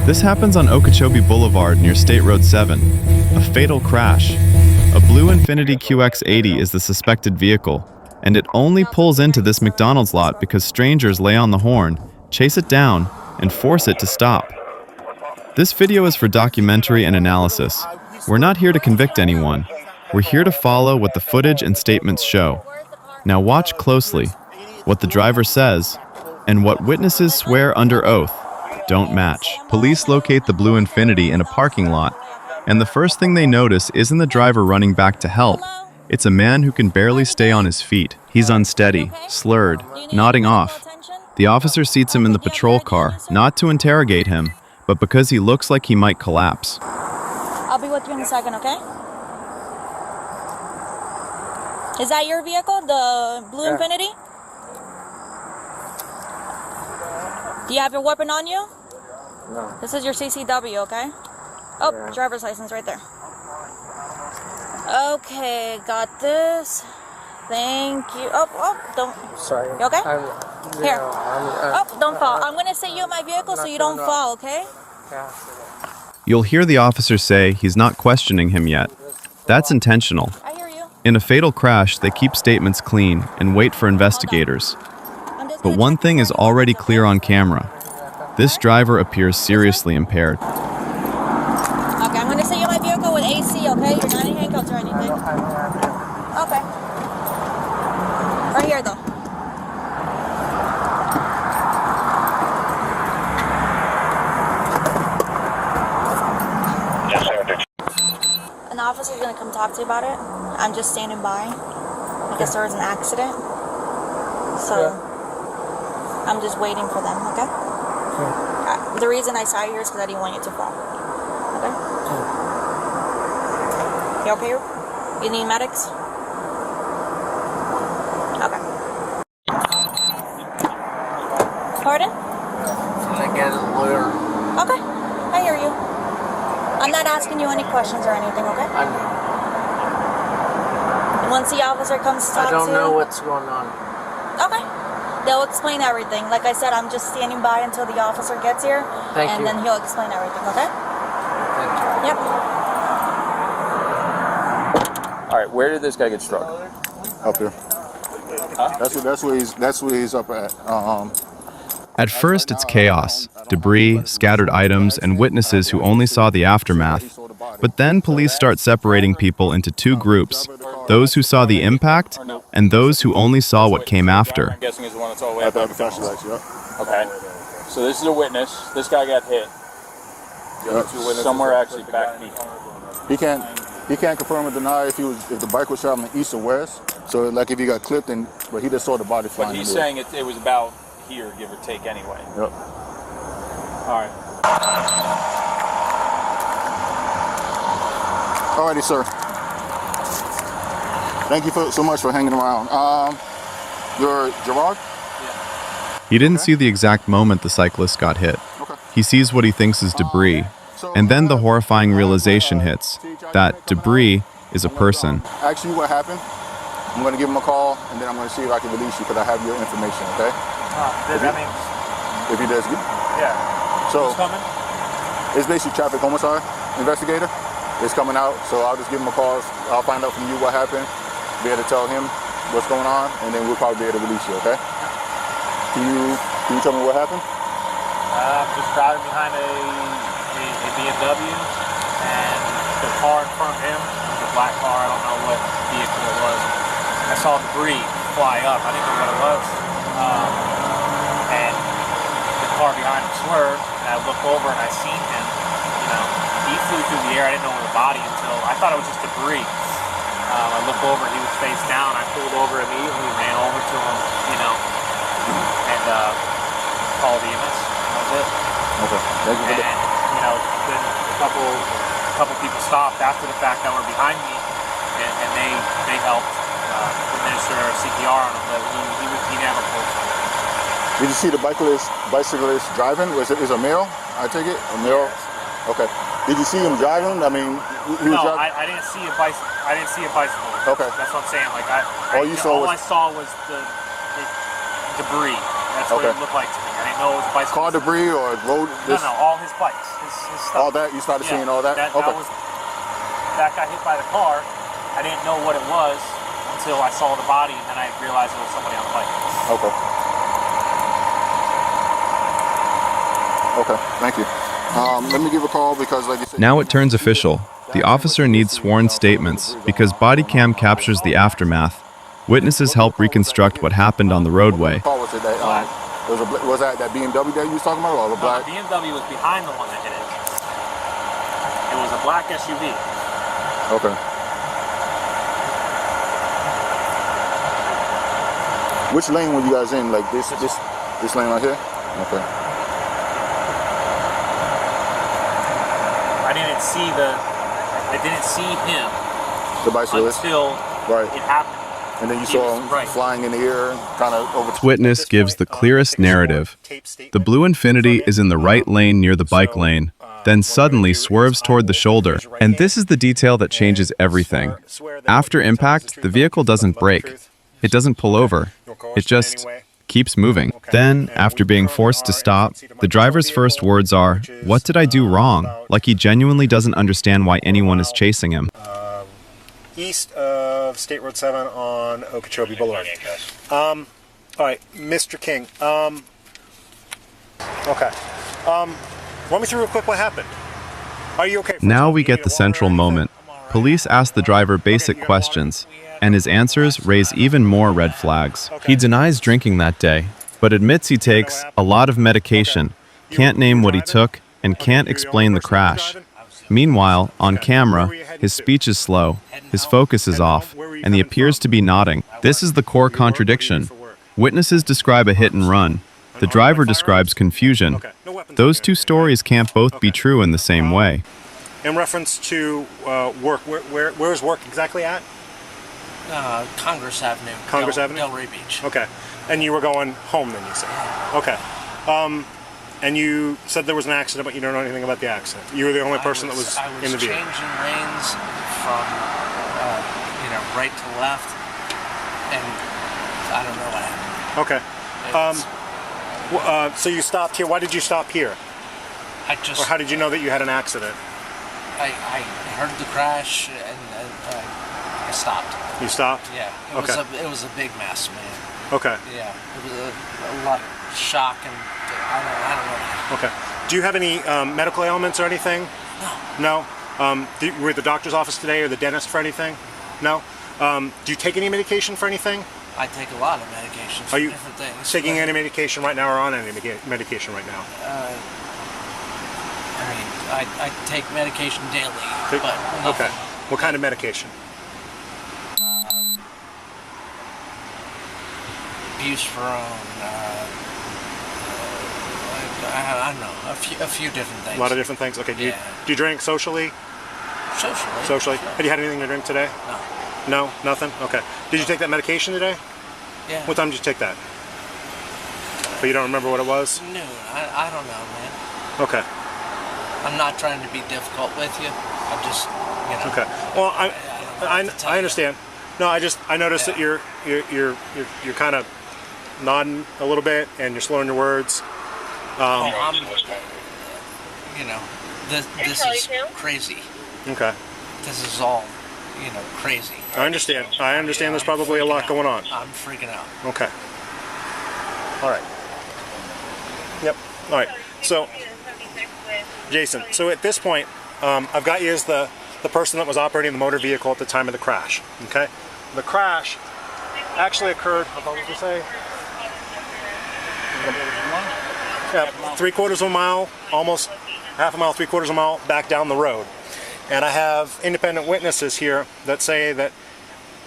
This happens on Okeechobee Boulevard near State Road 7. A fatal crash. A blue Infiniti QX80 is the suspected vehicle, and it only pulls into this McDonald's lot because strangers lay on the horn, chase it down, and force it to stop. This video is for documentary and analysis. We're not here to convict anyone. We're here to follow what the footage and statements show. Now watch closely. What the driver says, and what witnesses swear under oath, don't match. Police locate the blue Infiniti in a parking lot, and the first thing they notice isn't the driver running back to help. It's a man who can barely stay on his feet. He's unsteady, slurred, nodding off. The officer seats him in the patrol car, not to interrogate him, but because he looks like he might collapse. I'll be with you in a second, okay? Is that your vehicle, the blue Infiniti? Do you have your weapon on you? No. This is your CCW, okay? Oh, Yeah. Driver's license right there. Okay, got this. Thank you. Oh, don't. Sorry. You okay? Here. Oh, don't fall. I'm gonna sit you in my vehicle so you don't fall, okay? Yeah. You'll hear the officer say he's not questioning him yet. That's intentional. I hear you. In a fatal crash, they keep statements clean and wait for investigators. But one thing is already clear on camera. This driver appears seriously impaired. Okay, I'm gonna sit you in my vehicle with AC, okay? You're not in handcuffs or anything. Okay. Right here, though. Yes, sir. An officer's gonna come talk to you about it. I'm just standing by. I guess there was an accident. So, I'm just waiting for them, okay? The reason I saw you here is because I didn't want you to fall. Okay? You okay? You need medics? Okay. Pardon? I get a lawyer. Okay. I hear you. I'm not asking you any questions or anything, okay? Once the officer comes to talk to you... I don't know what's going on. Okay. They'll explain everything. Like I said, I'm just standing by until the officer gets here. Thank you. And then he'll explain everything, okay? Thank you. Yep. All right, where did this guy get struck? Up here. Huh? That's where he's up at. At first, it's chaos, debris, scattered items, and witnesses who only saw the aftermath. But then police start separating people into two groups, those who saw the impact and those who only saw what came after. I'm guessing is the one that's all the way At up. the flashing lights, yeah. Okay. So this is a witness. This guy got hit. Somewhere actually back here. He can't confirm or deny if the bike was traveling east or west. So like if he got clipped, but he just saw the body flying. But he's saying it was about here, give or take, anyway. Yep. All right. Alrighty, sir. Thank you so much for hanging around. You're Gerard? He didn't see the exact moment the cyclist got hit. Okay. He sees what he thinks is debris, and then the horrifying realization hits that debris is a person. Ask you what happened. I'm going to give him a call, and then I'm going to see if I can release you because I have your information, okay? That means... If he does, Yeah. so Who's coming? it's basically traffic homicide investigator. It's coming out, so I'll just give him a call. I'll find out from you what happened, be able to tell him what's going on, and then we'll probably be able to release you, okay? Can you tell me what happened? I'm just driving behind a BMW, and the car in front of him was a black car. I don't know what vehicle it was. I saw debris fly up. I didn't know what it was. And the car behind him swerved, and I looked over and I seen him. He flew through the air. I didn't know it was a body until I thought it was just debris. I looked over, he was face down. I pulled over immediately, ran over to him, and called EMS. That was it. Okay. Thank you for And then a couple people stopped after the fact that were behind me, and they helped administer CPR on him, but he never pulled. Did you see the bicyclist driving? Was it a male? I take it a male. Yes. Okay. Did you see him driving? I mean, he was No, driving. I didn't see a bicycle. I didn't see a bicycle. Okay. That's what I'm saying. Like All you saw all was- I saw was the debris. That's what Okay. it looked like to me. I didn't No, it was bicycle. Car debris or road? No, all his bikes, his stuff. All that? You started seeing all that? That got hit by the car. I didn't know what it was until I saw the body, and then I realized it was somebody on the bike. Okay. Okay, thank you. Let me give a call because, like you said... Now it turns official. The officer needs sworn statements because Bodycam captures the aftermath. Witnesses help reconstruct what happened on the roadway. What car was it that, was that BMW that you was talking about, or the black? No, the BMW was behind the one that hit it. It was a black SUV. Okay. Which lane were you guys in? Like this lane right here? Okay. I didn't see him. The bicyclist? Until right. It happened. And then you saw him flying in the air, kind of over. Witness gives the clearest narrative. The blue Infiniti is in the right lane near the bike lane, then suddenly swerves toward the shoulder. And this is the detail that changes everything. After impact, the vehicle doesn't brake. It doesn't pull over. It just keeps moving. Then, after being forced to stop, the driver's first words are, "What did I do wrong?" Like he genuinely doesn't understand why anyone is chasing him. East of State Road 7 on Okeechobee Blvd. All right, Mr. King. Okay. Run me through real quick what happened. Are you okay? Now we get the central moment. Police ask the driver basic questions, and his answers raise even more red flags. He denies drinking that day, but admits he takes a lot of medication, can't name what he took, and can't explain the crash. Meanwhile, on camera, his speech is slow, his focus is off, and he appears to be nodding. This is the core contradiction. Witnesses describe a hit and run. The driver describes confusion. Those two stories can't both be true in the same way. In reference to work, where is work exactly at? Congress Avenue. Congress Avenue? Delray Beach. Okay. And you were going home then, you said? Okay. And you said there was an accident, but you don't know anything about the accident. You were the only person that was in the vehicle. I was changing lanes from, right to left, and I don't know what happened. Okay. So you stopped here. Why did you stop here? Or how did you know that you had an accident? I heard the crash, and I stopped. You stopped? Yeah. It was a big mess, man. Okay. Yeah. It was a lot of shock and I don't know. Okay. Do you have any medical ailments or anything? No. No? Were you at the doctor's office today or the dentist for anything? No? Do you take any medication for anything? I take a lot of medication for different things. Are you taking any medication right now or on any medication right now? I take medication daily. Okay. What kind of medication? Buspirone, I don't know, a few different things. A lot of different things. Okay. Do you drink socially? Socially. Socially. Sure. Have you had anything to drink today? No. No, nothing. Okay. Did you take that medication today? Yeah. What time did you take that? But you don't remember what it was? No, I don't know, man. Okay. I'm not trying to be difficult with you. I'm just, Okay. Well, I understand. No, I noticed that you're kind of nodding a little bit and you're slurring your words. This is crazy. Okay. This is all, crazy. I understand. There's probably a lot going on. I'm freaking out. Okay. All right. Yep. All right. So, Jason, so at this point, I've got you as the person that was operating the motor vehicle at the time of the crash. Okay. The crash actually occurred, what was I say? Yeah, 3/4 of a mile, almost half a mile, 3/4 of a mile back down the road. And I have independent witnesses here that say that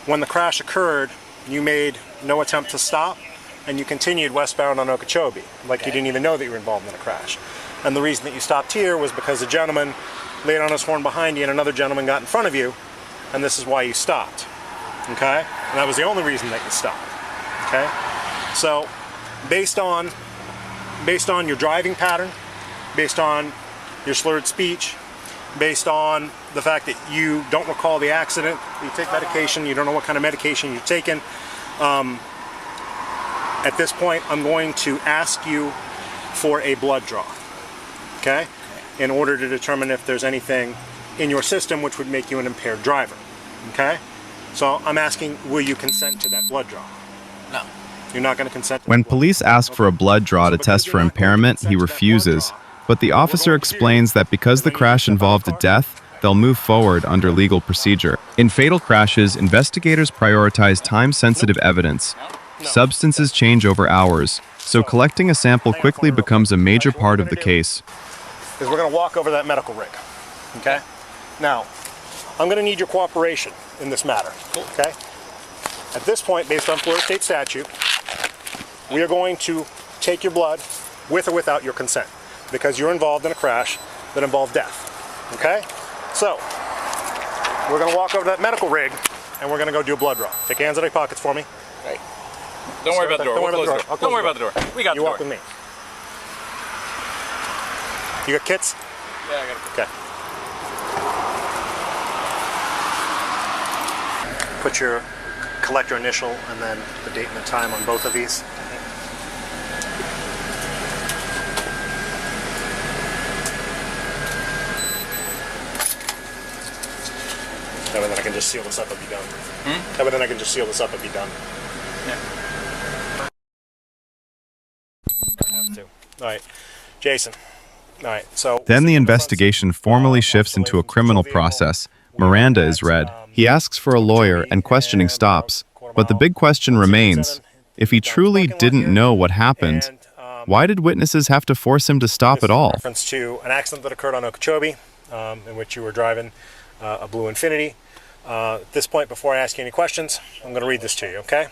when the crash occurred, you made no attempt to stop and you continued westbound on Okeechobee, like you didn't even know that you were involved in a crash. And the reason that you stopped here was because a gentleman laid on his horn behind you and another gentleman got in front of you, and this is why you stopped. Okay? And that was the only reason that you stopped. Okay? So, based on your driving pattern, based on your slurred speech, based on the fact that you don't recall the accident, you take medication, you don't know what kind of medication you've taken, at this point I'm going to ask you for a blood draw, okay? In order to determine if there's anything in your system which would make you an impaired driver, okay? So I'm asking, will you consent to that blood draw? No. You're not going to consent to When that blood police draw. ask for a blood draw to So test because for you're not going to impairment, consent he to that blood refuses. draw, But the officer explains that because the crash involved a death, they'll move forward under legal procedure. In fatal crashes, investigators prioritize time-sensitive evidence. Substances change over hours, so collecting a sample quickly becomes a major part of the case. is we're going to walk over that medical rig, okay? Now, I'm going to need your cooperation in this matter, okay? At this point, based on Florida state statute, we are going to take your blood with or without your consent because you're involved in a crash that involved death, okay? So, we're going to walk over to that medical rig and we're going to go do a blood draw. Take your hands out of your pockets for me. Right. Don't worry about the door. Don't worry We'll about the close door. I'll Don't close worry the about the door. We got You the walk door. with me. You got kits? Yeah, I got it. Okay. Put your collector initial and then the date and the time on both of these. That way then I can just seal this up and be done. That way then I can just seal this up and be done. Yeah. I have to. All right, Jason. All right, so... Then the investigation formally shifts into a criminal process. Miranda is read. He asks for a lawyer and questioning stops. But the big question remains. If he truly didn't know what happened, why did witnesses have to force him to stop at all? Reference to an accident that occurred on Okeechobee, in which you were driving a blue Infinity. At this point, before I ask you any questions, I'm going to read this to you, okay?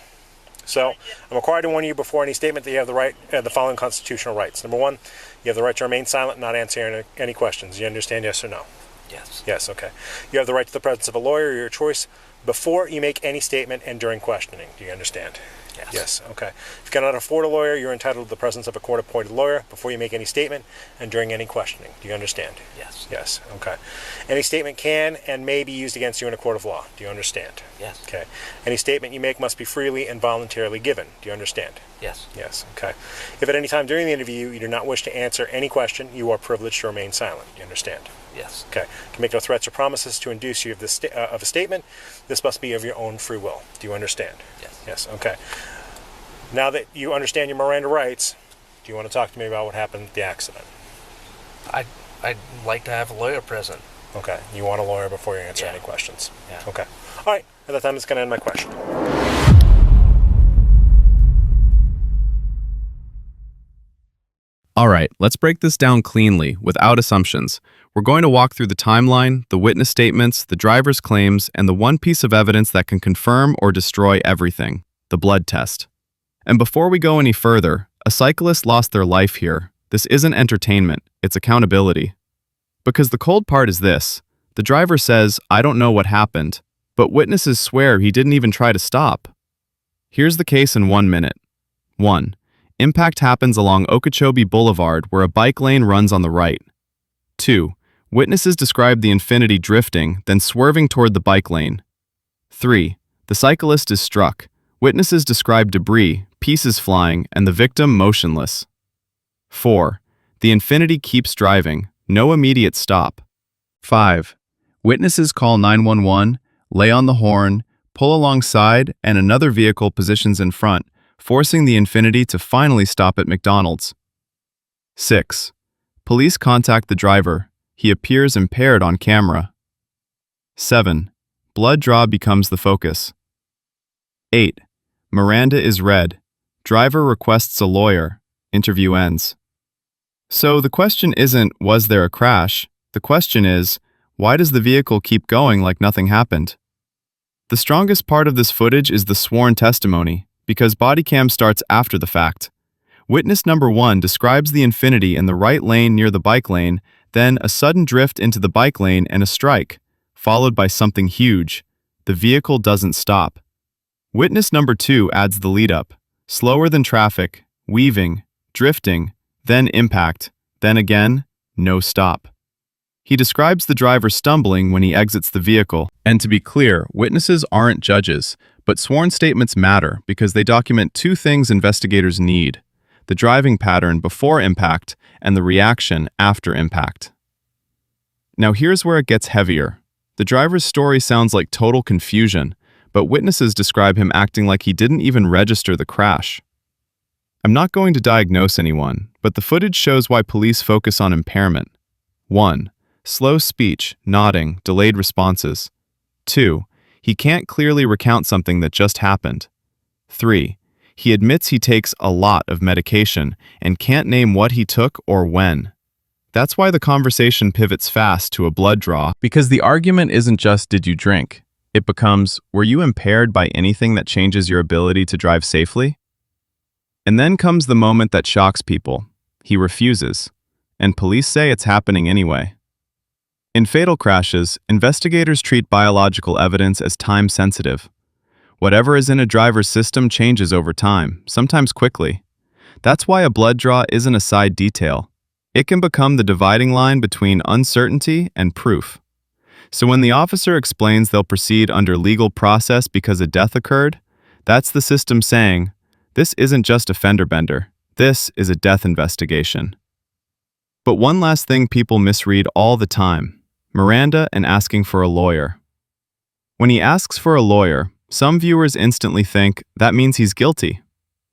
So, I'm required to warn you before any statement that you have the following constitutional rights. Number one, you have the right to remain silent and not answer any questions. You understand, yes or no? Yes. Yes, okay. You have the right to the presence of a lawyer of your choice before you make any statement and during questioning. Do you understand? Yes. Yes, okay. If you cannot afford a lawyer, you're entitled to the presence of a court-appointed lawyer before you make any statement and during any questioning. Do you understand? Yes. Yes, okay. Any statement can and may be used against you in a court of law. Do you understand? Yes. Okay. Any statement you make must be freely and voluntarily given. Do you understand? Yes. Yes, okay. If at any time during the interview you do not wish to answer any question, you are privileged to remain silent. Do you understand? Yes. Okay. You can make no threats or promises to induce you of a statement. This must be of your own free will. Do you understand? Yes. Yes, okay. Now that you understand your Miranda rights, do you want to talk to me about what happened at the accident? I'd like to have a lawyer present. Okay. You want a lawyer before you answer Yeah. any questions? Yeah. Okay. All right. At that time, it's going to end my question. All right, let's break this down cleanly, without assumptions. We're going to walk through the timeline, the witness statements, the driver's claims, and the one piece of evidence that can confirm or destroy everything, the blood test. And before we go any further, a cyclist lost their life here. This isn't entertainment, it's accountability. Because the cold part is this. The driver says, "I don't know what happened," but witnesses swear he didn't even try to stop. Here's the case in 1 minute. 1. Impact happens along Okeechobee Blvd where a bike lane runs on the right. 2. Witnesses describe the Infinity drifting, then swerving toward the bike lane. 3. The cyclist is struck. Witnesses describe debris, pieces flying, and the victim motionless. 4. The Infinity keeps driving, no immediate stop. 5. Witnesses call 911, lay on the horn, pull alongside, and another vehicle positions in front, forcing the Infinity to finally stop at McDonald's. 6. Police contact the driver. He appears impaired on camera. 7. Blood draw becomes the focus. 8. Miranda is read. Driver requests a lawyer. Interview ends. So the question isn't, was there a crash? The question is, why does the vehicle keep going like nothing happened? The strongest part of this footage is the sworn testimony, because Bodycam starts after the fact. Witness number 1 describes the Infinity in the right lane near the bike lane, then a sudden drift into the bike lane and a strike, followed by something huge. The vehicle doesn't stop. Witness number 2 adds the lead-up. Slower than traffic, weaving, drifting, then impact, then again, no stop. He describes the driver stumbling when he exits the vehicle. And to be clear, witnesses aren't judges, but sworn statements matter because they document two things investigators need: the driving pattern before impact, and the reaction after impact. Now here's where it gets heavier. The driver's story sounds like total confusion, but witnesses describe him acting like he didn't even register the crash. I'm not going to diagnose anyone, but the footage shows why police focus on impairment. 1. Slow speech, nodding, delayed responses. 2. He can't clearly recount something that just happened. 3. He admits he takes a lot of medication and can't name what he took or when. That's why the conversation pivots fast to a blood draw, because the argument isn't just did you drink? It becomes, were you impaired by anything that changes your ability to drive safely? And then comes the moment that shocks people. He refuses, and police say it's happening anyway. In fatal crashes, investigators treat biological evidence as time-sensitive. Whatever is in a driver's system changes over time, sometimes quickly. That's why a blood draw isn't a side detail. It can become the dividing line between uncertainty and proof. So when the officer explains they'll proceed under legal process because a death occurred, that's the system saying, this isn't just a fender bender, this is a death investigation. But one last thing people misread all the time, Miranda and asking for a lawyer. When he asks for a lawyer, some viewers instantly think that means he's guilty.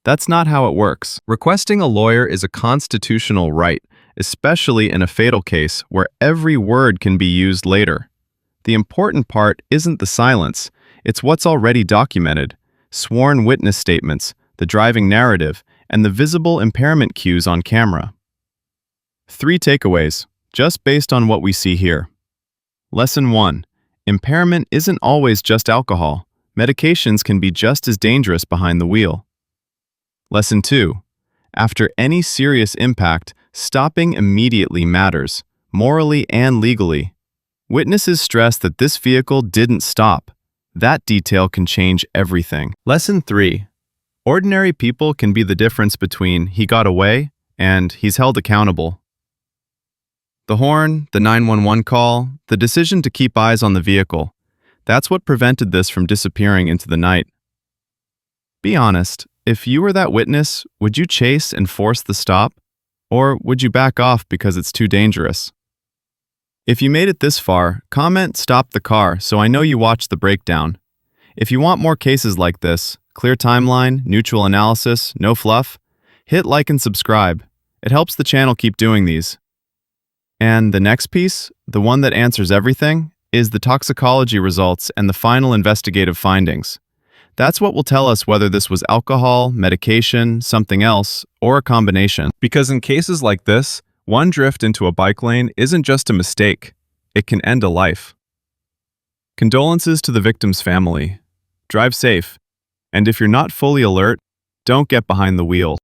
That's not how it works. Requesting a lawyer is a constitutional right, especially in a fatal case where every word can be used later. The important part isn't the silence, it's what's already documented, sworn witness statements, the driving narrative, and the visible impairment cues on camera. 3 takeaways, just based on what we see here. Lesson 1. Impairment isn't always just alcohol. Medications can be just as dangerous behind the wheel. Lesson 2. After any serious impact, stopping immediately matters, morally and legally. Witnesses stress that this vehicle didn't stop. That detail can change everything. Lesson 3. Ordinary people can be the difference between he got away and he's held accountable. The horn, the 911 call, the decision to keep eyes on the vehicle. That's what prevented this from disappearing into the night. Be honest, if you were that witness, would you chase and force the stop? Or would you back off because it's too dangerous? If you made it this far, comment "Stop the car" so I know you watched the breakdown. If you want more cases like this, clear timeline, neutral analysis, no fluff, hit like and subscribe. It helps the channel keep doing these. And the next piece, the one that answers everything, is the toxicology results and the final investigative findings. That's what will tell us whether this was alcohol, medication, something else, or a combination. Because in cases like this, one drift into a bike lane isn't just a mistake. It can end a life. Condolences to the victim's family. Drive safe. And if you're not fully alert, don't get behind the wheel.